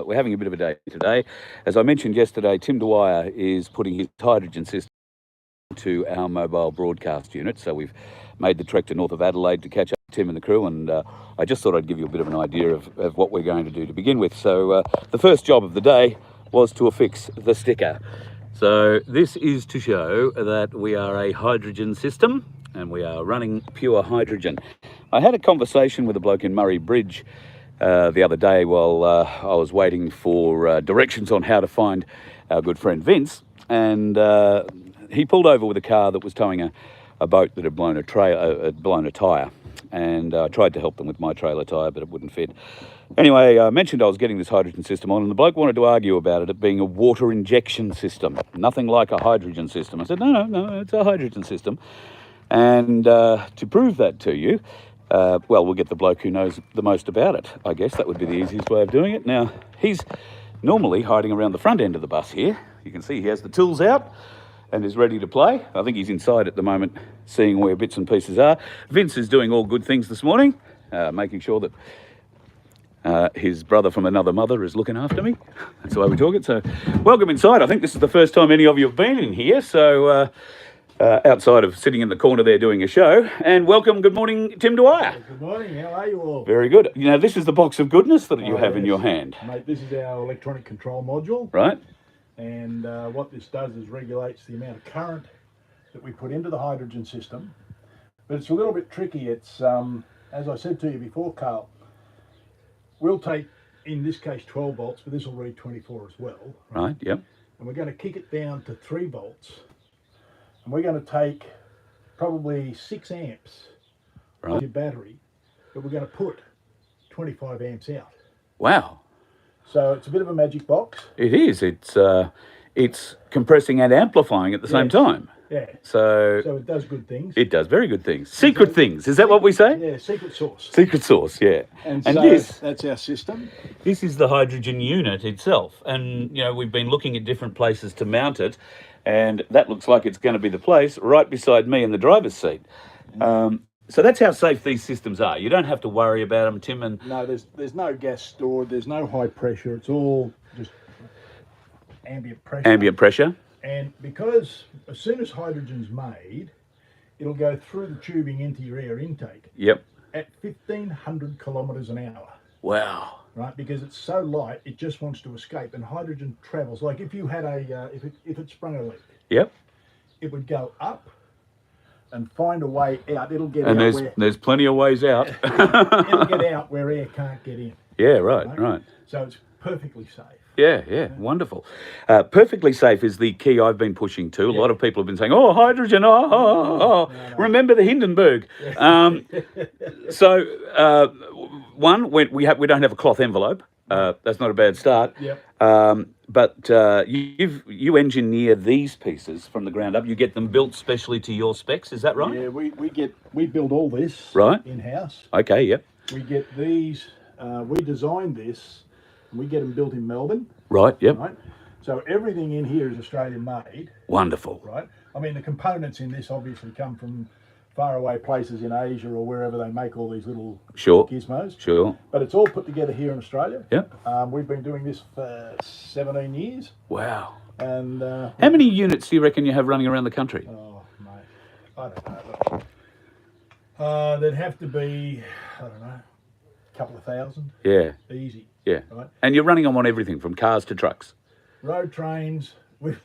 We're having a bit of a day today. As I mentioned yesterday, Tim Dwyer is putting his hydrogen system to our mobile broadcast unit. So we've made the trek to north of Adelaide to catch up with Tim and the crew, and I just thought I'd give you a bit of an idea of what we're going to do to begin with. So the first job of the day was to affix the sticker. So this is to show that we are a hydrogen system and we are running pure hydrogen. I had a conversation with a bloke in Murray Bridge the other day while I was waiting for directions on how to find our good friend Vince, and he pulled over with a car that was towing a boat that had blown a tyre, and I tried to help them with my trailer tyre, but it wouldn't fit. Anyway, I mentioned I was getting this hydrogen system on, and the bloke wanted to argue about it being a water injection system, nothing like a hydrogen system. I said, no, it's a hydrogen system. And to prove that to you, well, we'll get the bloke who knows the most about it. I guess that would be the easiest way of doing it. Now, he's normally hiding around the front end of the bus here. You can see he has the tools out and is ready to play. I think he's inside at the moment, seeing where bits and pieces are. Vince is doing all good things this morning, making sure that his brother from another mother is looking after me. That's the way we talk it. So, welcome inside. I think this is the first time any of you have been in here. So, outside of sitting in the corner there doing a show. And welcome, good morning, Tim Dwyer. Good morning, how are you all? Very good. You know, this is the box of goodness that you have in your hand. Mate, this is our electronic control module. Right. And what this does is regulates the amount of current that we put into the hydrogen system. But it's a little bit tricky. It's, as I said to you before, Carl, we'll take, in this case, 12 volts, but this will read 24 as well. Right, yep. And we're going to kick it down to 3 volts. And we're going to take probably 6 amps of your battery, but we're going to put 25 amps out. Wow. So it's a bit of a magic box. It is. It's compressing and amplifying at the same time. Yeah. So it does good things. It does very good things. Secret things. Is that what we say? Yeah, secret sauce. Secret sauce, yeah. And so this, that's our system. This is the hydrogen unit itself. And, you know, we've been looking at different places to mount it. And that looks like it's going to be the place right beside me in the driver's seat. So that's how safe these systems are. You don't have to worry about them, Tim. And no, there's no gas stored. There's no high pressure. It's all just ambient pressure. Ambient pressure. And because as soon as hydrogen's made, it'll go through the tubing into your air intake. Yep. At 1,500 kilometres an hour. Wow. Right, because it's so light, it just wants to escape, and hydrogen travels. Like if you had if it sprung a leak, yep, it would go up and find a way out. It'll get and out. There's plenty of ways out. It'll get out where air can't get in. Yeah, right. So it's perfectly safe. Yeah, wonderful. Perfectly safe is the key I've been pushing to. A lot of people have been saying, "Oh, hydrogen! No. Remember the Hindenburg." Yeah. One, we don't have a cloth envelope. That's not a bad start. Yep. But you engineer these pieces from the ground up. You get them built specially to your specs. Is that right? Yeah, we build all this in house. Okay. Yep. We get these. We design this. We get them built in Melbourne. Right, yep. Right. So everything in here is Australian made. Wonderful. Right. I mean, the components in this obviously come from faraway places in Asia or wherever they make all these little gizmos. Sure. But it's all put together here in Australia. Yep. We've been doing this for 17 years. Wow. And how many units do you reckon you have running around the country? Oh, mate, I don't know. There'd have to be, I don't know, a couple of thousand. Yeah. Easy. Yeah. Right. And you're running them on everything from cars to trucks. Road trains. We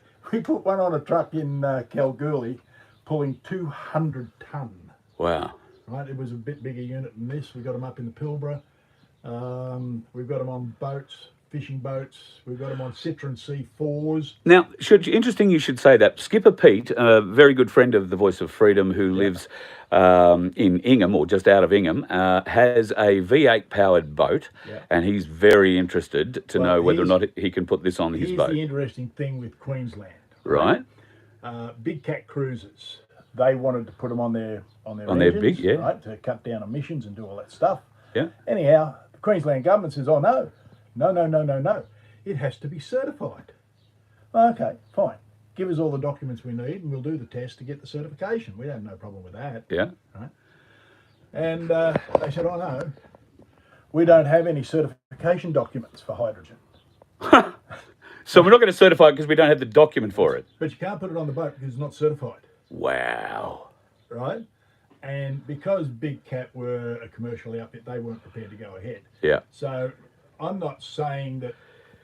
put one on a truck in Kalgoorlie, pulling 200 tonne. Wow. Right. It was a bit bigger unit than this. We got them up in the Pilbara. We've got them on boats, fishing boats. We've got them on Citroen C4s. Now, interesting you should say that. Skipper Pete, a very good friend of the Voice of Freedom who lives in Ingham, or just out of Ingham, has a V8 powered boat, and he's very interested to know whether or not he can put this on his boat. Here's the interesting thing with Queensland. Right. Big cat cruisers. They wanted to put them on their engines, right, to cut down emissions and do all that stuff. Yeah. Anyhow, the Queensland government says, "Oh no. It has to be certified." Okay, fine. Give us all the documents we need and we'll do the test to get the certification. We have no problem with that. Yeah. Right? And they said, "Oh no, we don't have any certification documents for hydrogen." So we're not going to certify it because we don't have the document for it. But you can't put it on the boat because it's not certified, Wow. right? And because Big Cat were a commercial outfit, they weren't prepared to go ahead. Yeah. So I'm not saying that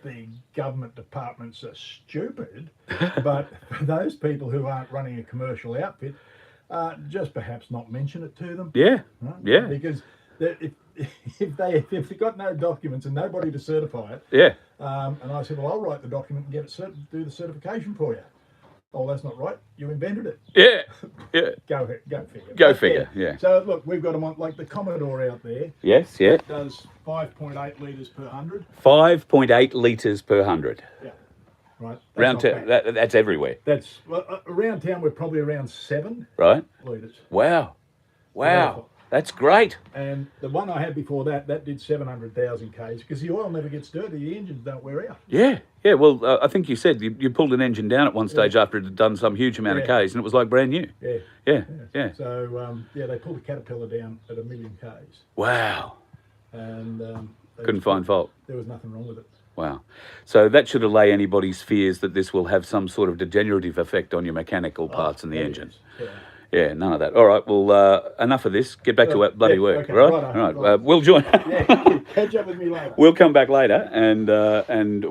the government departments are stupid, but for those people who aren't running a commercial outfit, just perhaps not mention it to them. Yeah. Right? Yeah. Because if they've got no documents and nobody to certify it, Yeah. and I said, well, I'll write the document and get it do the certification for you. Oh, that's not right. You invented it. Yeah. Yeah. Go figure. Go But figure. Yeah. So look, we've got them on like the Commodore out there. Yes. Yeah. That does 5.8 litres per 100. 5.8 litres per 100. Yeah. Right. Round that's everywhere. That's around town. We're probably around 7 Right. litres. Wow. Wow. That's great. And the one I had before that did 700,000 k's because the oil never gets dirty. The engines don't wear out. Yeah. Yeah. Well, I think you said you pulled an engine down at one stage after it had done some huge amount of k's, and it was like brand new. Yeah. Yeah. Yeah. So they pulled the Caterpillar down at 1 million k's, Wow. and Couldn't find fault. There was nothing wrong with it. Wow. So that should allay anybody's fears that this will have some sort of degenerative effect on your mechanical parts in the engine. Yeah. Yeah, none of that. All right, well, enough of this. Get back to our bloody work, okay, right? righto, All right, we'll join. Yeah, catch up with me later. We'll come back later, and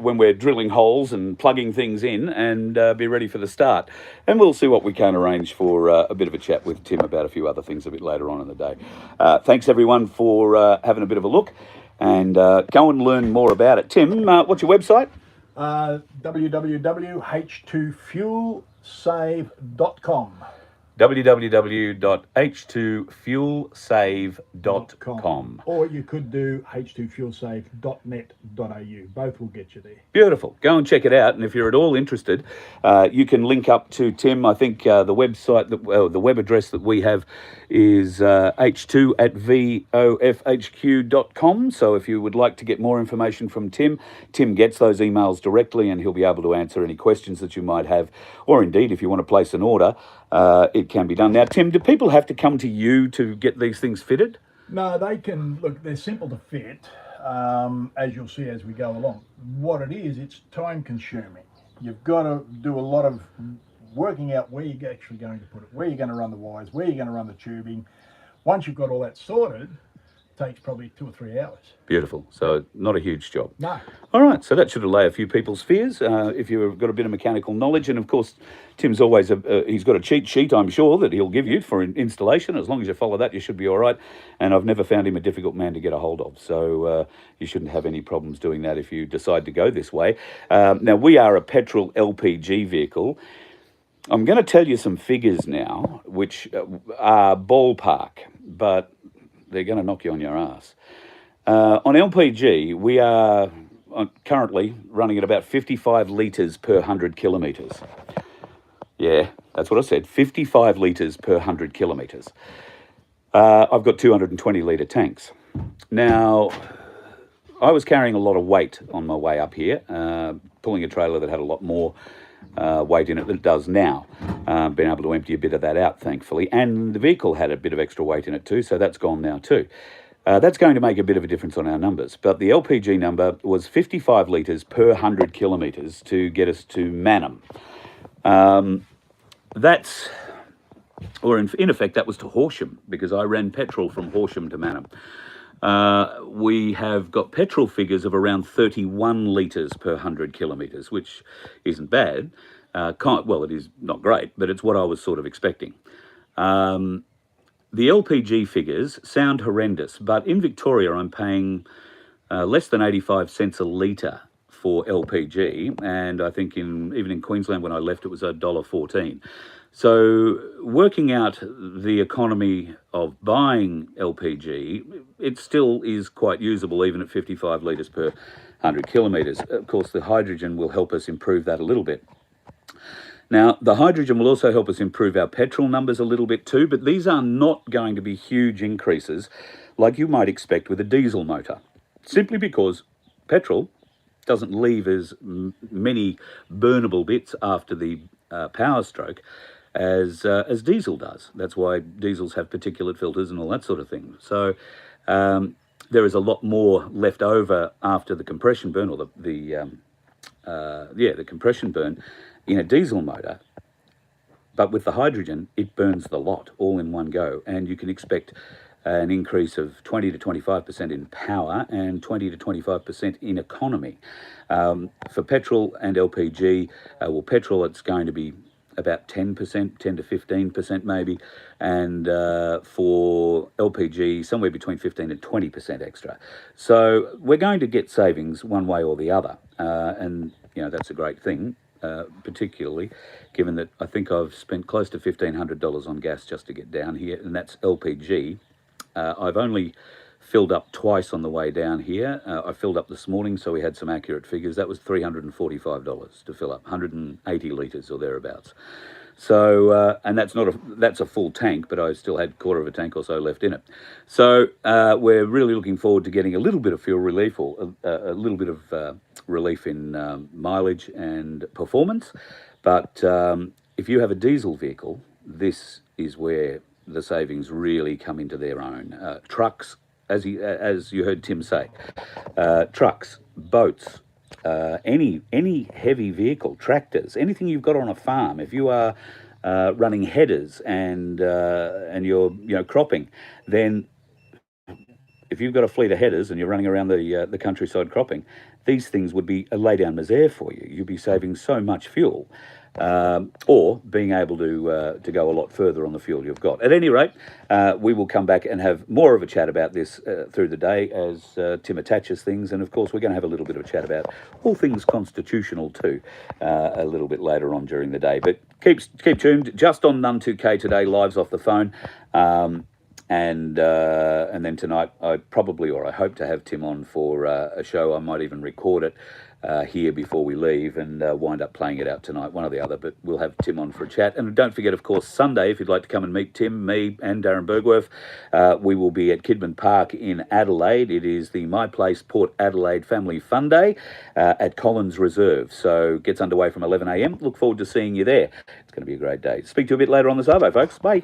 when we're drilling holes and plugging things in, and be ready for the start. And we'll see what we can arrange for a bit of a chat with Tim about a few other things a bit later on in the day. Thanks, everyone, for having a bit of a look, and go and learn more about it. Tim, what's your website? www.h2fuelsave.com. www.h2fuelsave.com. Or you could do h2fuelsave.net.au. Both will get you there. Beautiful. Go and check it out. And if you're at all interested, you can link up to Tim. I think the website, the web address that we have is h2@vofhq.com. So if you would like to get more information from Tim, Tim gets those emails directly and he'll be able to answer any questions that you might have. Or indeed, if you want to place an order, it can be done. Now, Tim, do people have to come to you to get these things fitted? No, they can. Look, they're simple to fit, as you'll see as we go along. What it is, it's time consuming. You've got to do a lot of working out where you're actually going to put it, where you're going to run the wires, where you're going to run the tubing. Once you've got all that sorted, it takes probably 2 or 3 hours. Beautiful. So not a huge job. No. All right. So that should allay a few people's fears if you've got a bit of mechanical knowledge. And of course, Tim's always he's got a cheat sheet, I'm sure, that he'll give you for installation. As long as you follow that, you should be all right. And I've never found him a difficult man to get a hold of. So you shouldn't have any problems doing that if you decide to go this way. Now, we are a petrol LPG vehicle. I'm going to tell you some figures now, which are ballpark, but they're going to knock you on your ass. On LPG, we are currently running at about 55 litres per 100 kilometres. Yeah, that's what I said, 55 litres per 100 kilometres. I've got 220 litre tanks. Now, I was carrying a lot of weight on my way up here, pulling a trailer that had a lot more weight in it than it does now. Been able to empty a bit of that out, thankfully. And the vehicle had a bit of extra weight in it too, so that's gone now too. That's going to make a bit of a difference on our numbers. But the LPG number was 55 litres per 100 kilometres to get us to Mannum. In effect, that was to Horsham, because I ran petrol from Horsham to Mannum. We have got petrol figures of around 31 litres per 100 kilometres, which isn't bad. Well, it is not great, but it's what I was sort of expecting. The LPG figures sound horrendous, but in Victoria I'm paying less than 85 cents a litre for LPG, and I think even in Queensland when I left it was $1.14. So working out the economy of buying LPG, it still is quite usable even at 55 litres per 100 kilometres. Of course, the hydrogen will help us improve that a little bit. Now, the hydrogen will also help us improve our petrol numbers a little bit too, but these are not going to be huge increases like you might expect with a diesel motor, simply because petrol doesn't leave as many burnable bits after the power stroke as diesel does. That's why diesels have particulate filters and all that sort of thing. So there is a lot more left over after the compression burn or the the compression burn in a diesel motor. But with the hydrogen, it burns the lot all in one go, and you can expect an increase of 20 to 25% in power and 20 to 25% in economy. For petrol and LPG, petrol, it's going to be about 10%, 10 to 15% maybe, and for LPG, somewhere between 15 and 20% extra. So we're going to get savings one way or the other, and that's a great thing. Particularly given that I think I've spent close to $1,500 on gas just to get down here, and that's LPG. I've only filled up twice on the way down here. I filled up this morning, so we had some accurate figures. That was $345 to fill up, 180 litres or thereabouts. So, and that's a full tank, but I still had a quarter of a tank or so left in it. So we're really looking forward to getting a little bit of fuel relief, or a little bit of relief in mileage and performance. But if you have a diesel vehicle, this is where the savings really come into their own. Trucks, as you heard Tim say, trucks, boats, any heavy vehicle, tractors, anything you've got on a farm. If you are running headers and you're cropping, then if you've got a fleet of headers and you're running around the countryside cropping, these things would be a lay down misere for you. You'd be saving so much fuel, or being able to go a lot further on the fuel you've got. At any rate, we will come back and have more of a chat about this through the day as Tim attaches things, and of course we're going to have a little bit of a chat about all things constitutional too a little bit later on during the day. But keep tuned. Just on None 2K today, lives off the phone. And then tonight I hope to have Tim on for a show. I might even record it here before we leave and wind up playing it out tonight, one or the other. But we'll have Tim on for a chat. And don't forget, of course, Sunday, if you'd like to come and meet Tim, me and Darren Bergworth, we will be at Kidman Park in Adelaide. It is the My Place Port Adelaide Family Fun Day at Collins Reserve. So gets underway from 11 a.m. Look forward to seeing you there. It's going to be a great day. Speak to you a bit later on this arvo, folks. Bye.